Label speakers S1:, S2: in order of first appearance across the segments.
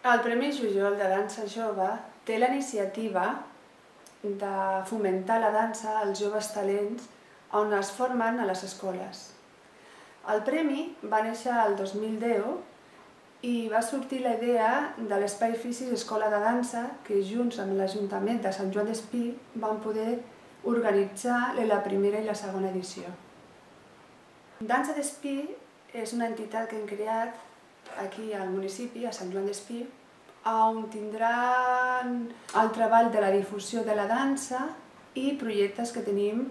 S1: El Premi Jujol de Dansa Jove té la iniciativa de fomentar la dansa als joves talents on es formen a les escoles. El premi va néixer el 2010 i va sortir la idea de l'Espai Físic Escola de Dansa que junts amb l'Ajuntament de Sant Joan d'Espí van poder organitzar la primera i la segona edició. Dansa d'Espí és una entitat que hem creat aquí al municipi, a Sant Joan d'Espí, on tindran el treball de la difusió de la dansa i projectes que tenim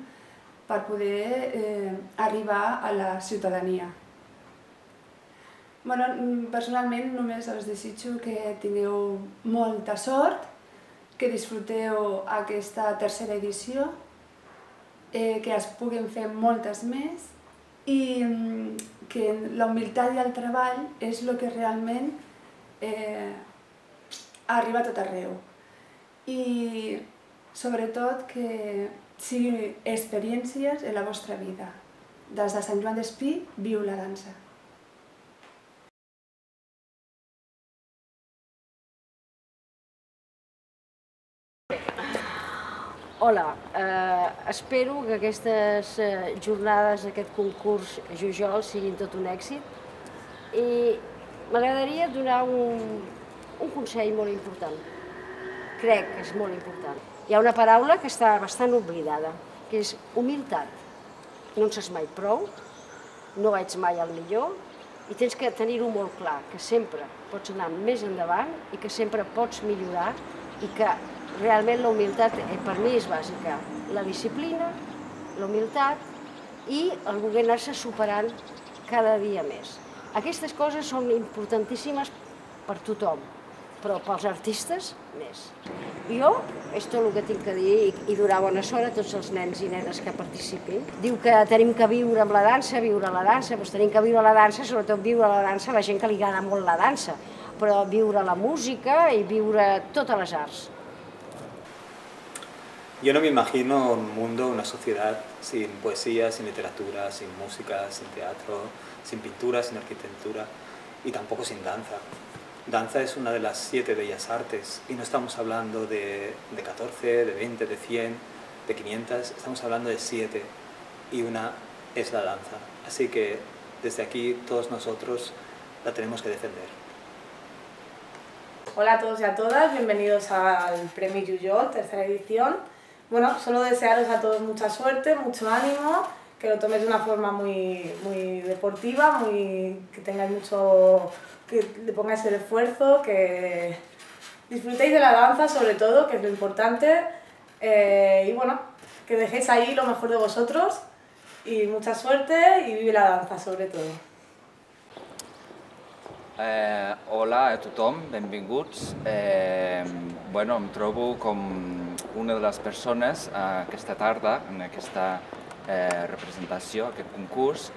S1: per poder arribar a la ciutadania. Personalment només us desitjo que tingueu molta sort, que disfruteu aquesta tercera edició, que es puguin fer moltes més i que la humilitat i el treball és el que realment arriba a tot arreu. I sobretot que siguin experiències en la vostra vida. Des de Sant Joan d'Espí, viu la dansa!
S2: Hola, espero que aquestes jornades, aquest concurs Jujol siguin tot un èxit i m'agradaria donar un consell molt important. Crec que és molt important. Hi ha una paraula que està bastant oblidada, que és humilitat. No en saps mai prou, no ets mai el millor i tens que tenir-ho molt clar, que sempre pots anar més endavant i que sempre pots millorar i que realment la humilitat per mi és bàsica. La disciplina, la humilitat i el voler anar-se superant cada dia més. Aquestes coses són importantíssimes per tothom, però pels artistes més. Jo és tot el que tinc a dir i donar bona sort a tots els nens i nenes que participin. Diu que tenim que viure amb la dansa, doncs tenim que viure la dansa, sobretot viure la dansa a la gent que li agrada molt la dansa, però viure la música i viure totes les arts.
S3: Yo no me imagino un mundo, una sociedad sin poesía, sin literatura, sin música, sin teatro, sin pintura, sin arquitectura y tampoco sin danza. Danza es una de las 7 bellas artes y no estamos hablando de 14, de 20, de 100, de 500, estamos hablando de 7 y una es la danza. Así que desde aquí todos nosotros la tenemos que defender.
S4: Hola a todos y a todas, bienvenidos al Premio Jujol, tercera edición. Bueno, solo desearos a todos mucha suerte, mucho ánimo, que lo toméis de una forma muy deportiva, que tengáis que le pongáis el esfuerzo, que disfrutéis de la danza sobre todo, que es lo importante, y bueno, que dejéis ahí lo mejor de vosotros y mucha suerte y vive la danza sobre todo.
S5: Hola a tothom, benvinguts. Em trobo com una de les persones aquesta tarda, en aquesta representació, aquest concurs,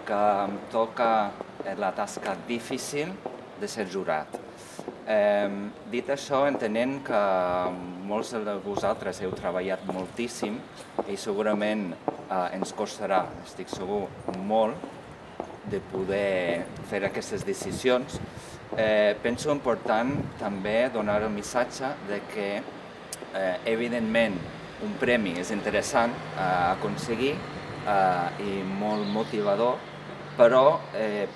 S5: que em toca la tasca difícil de ser jurat. Dit això, entenent que molts de vosaltres heu treballat moltíssim i segurament ens costarà, estic segur, molt, de poder fer aquestes decisions, penso important també donar el missatge de que, evidentment, un premi és interessant a aconseguir i molt motivador, però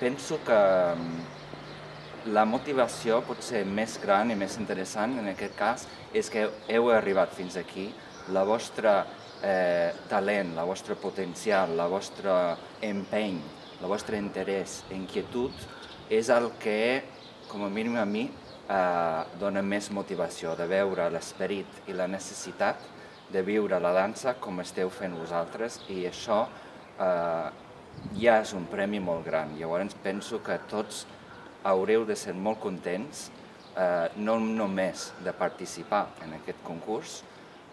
S5: penso que la motivació pot ser més gran i més interessant, en aquest cas, és que heu arribat fins aquí, el vostre talent, el vostre potencial, el vostre empeny, el vostre interès, inquietud, és el que, com a mínim a mi, dona més motivació, de veure l'esperit i la necessitat de viure la dansa com esteu fent vosaltres, i això ja és un premi molt gran. Llavors penso que tots haureu de ser molt contents, no només de participar en aquest concurs,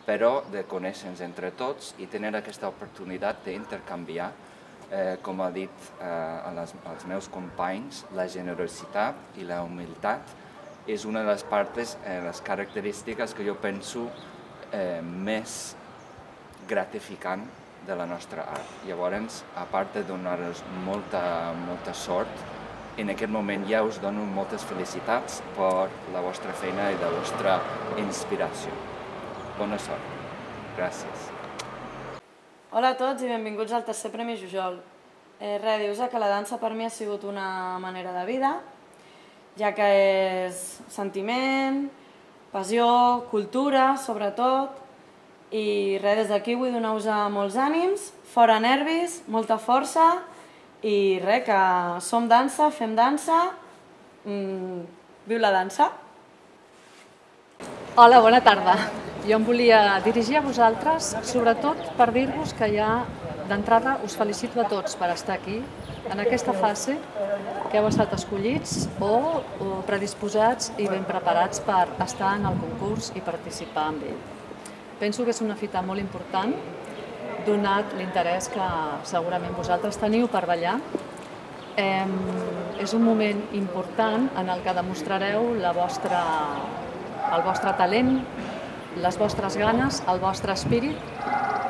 S5: però de conèixer-nos entre tots i tenir aquesta oportunitat d'intercanviar, com ha dit als meus companys, la generositat i la humilitat és una de les parts, les característiques que jo penso més gratificant de la nostra art. Llavors, a part de donar-nos molta sort, en aquest moment ja us dono moltes felicitats per la vostra feina i la vostra inspiració. Bona sort. Gràcies.
S6: Hola a tots i benvinguts al tercer Premi Jujol. Dir-vos que la dansa per mi ha sigut una manera de vida, ja que és sentiment, passió, cultura, sobretot, i des d'aquí vull donar-vos molts ànims, fora nervis, molta força, i que som dansa, fem dansa, viu la dansa!
S7: Hola, bona tarda. Jo em volia dirigir a vosaltres, sobretot per dir-vos que ja d'entrada us felicito a tots per estar aquí, en aquesta fase que heu estat escollits o predisposats i ben preparats per estar en el concurs i participar amb ell. Penso que és una fita molt important, donat l'interès que segurament vosaltres teniu per ballar. És un moment important en el que demostrareu el vostre talent, les vostres ganes, el vostre espírit.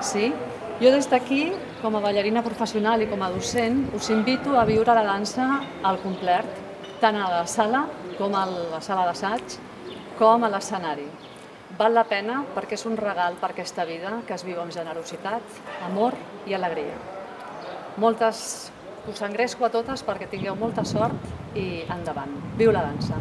S7: Sí? Jo des d'aquí, com a ballarina professional i com a docent, us invito a viure la dansa al complet, tant a la sala com a la sala d'assaig, com a l'escenari. Val la pena perquè és un regal per aquesta vida que es viu amb generositat, amor i alegria. Us engresco a totes perquè tingueu molta sort i endavant. Viu la dansa!